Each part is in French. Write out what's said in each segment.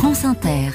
France Inter.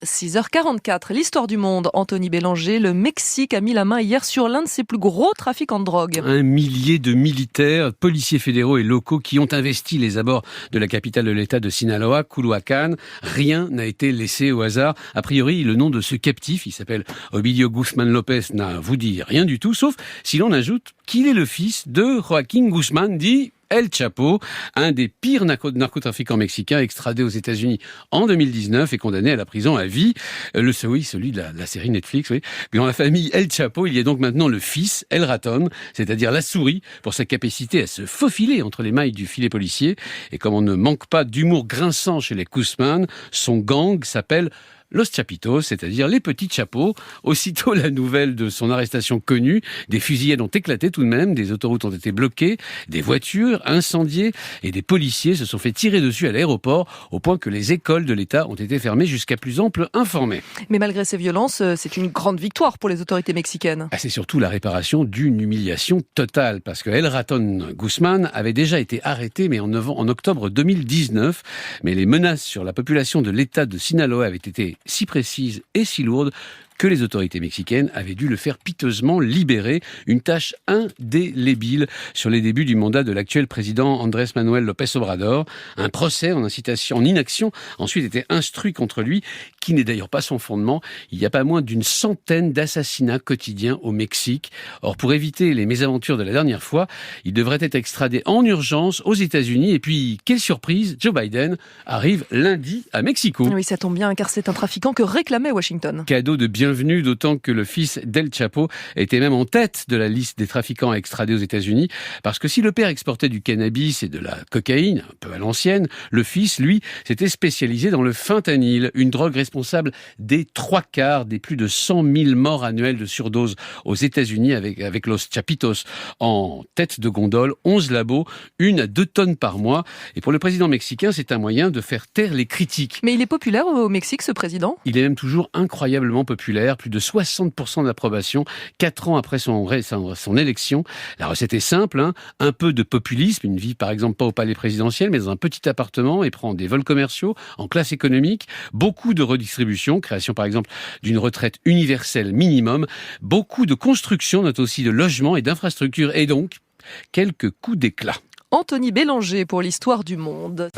6h44, l'histoire du monde. Anthony Bélanger, le Mexique a mis la main hier sur l'un de ses plus gros trafiquants de drogue. Un millier de militaires, policiers fédéraux et locaux qui ont investi les abords de la capitale de l'État de Sinaloa, Culhuacán. Rien n'a été laissé au hasard. A priori, le nom de ce captif, il s'appelle Ovidio Guzmán López, n'a vous dit rien du tout, sauf si l'on ajoute qu'il est le fils de Joaquín Guzmán, dit El Chapo, un des pires narcotrafiquants mexicains extradé aux États-Unis en 2019 et condamné à la prison à vie. Celui de la série Netflix. Oui. Dans la famille El Chapo, il y a donc maintenant le fils, El Ratón, c'est-à-dire la souris, pour sa capacité à se faufiler entre les mailles du filet policier. Et comme on ne manque pas d'humour grinçant chez les Guzmán, son gang s'appelle Los Chapitos, c'est-à-dire les petits chapeaux. Aussitôt la nouvelle de son arrestation connue, des fusillades ont éclaté tout de même, des autoroutes ont été bloquées, des voitures incendiées et des policiers se sont fait tirer dessus à l'aéroport au point que les écoles de l'État ont été fermées jusqu'à plus ample informé. Mais malgré ces violences, c'est une grande victoire pour les autorités mexicaines. C'est surtout la réparation d'une humiliation totale parce que El Ratón Guzmán avait déjà été arrêté mais en octobre 2019. Mais les menaces sur la population de l'État de Sinaloa avaient été si précise et si lourde que les autorités mexicaines avaient dû le faire piteusement libérer. Une tâche indélébile sur les débuts du mandat de l'actuel président Andrés Manuel López Obrador. Un procès en inaction ensuite était instruit contre lui, qui n'est d'ailleurs pas son fondement. Il y a pas moins d'une centaine d'assassinats quotidiens au Mexique. Or, pour éviter les mésaventures de la dernière fois, il devrait être extradé en urgence aux États-Unis. Et puis, quelle surprise, Joe Biden arrive lundi à Mexico. Oui, ça tombe bien, car c'est un trafiquant que réclamait Washington. Cadeau de bienvenue, d'autant que le fils d'El Chapo était même en tête de la liste des trafiquants extradés aux États-Unis, parce que si le père exportait du cannabis et de la cocaïne, un peu à l'ancienne, le fils, lui, s'était spécialisé dans le fentanyl, une drogue responsable des 3/4 des plus de 100 000 morts annuelles de surdose aux États-Unis avec Los Chapitos en tête de gondole, 11 labos, 1 à 2 tonnes par mois. Et pour le président mexicain, c'est un moyen de faire taire les critiques. Mais il est populaire au Mexique, ce président ? Il est même toujours incroyablement populaire. Plus de 60% d'approbation, 4 ans après son élection. La recette est simple, un peu de populisme, il ne vit par exemple pas au palais présidentiel, mais dans un petit appartement et prend des vols commerciaux en classe économique, beaucoup de redistribution, création par exemple d'une retraite universelle minimum, beaucoup de construction, note aussi de logements et d'infrastructures, et donc quelques coups d'éclat. Anthony Bélanger pour l'histoire du monde.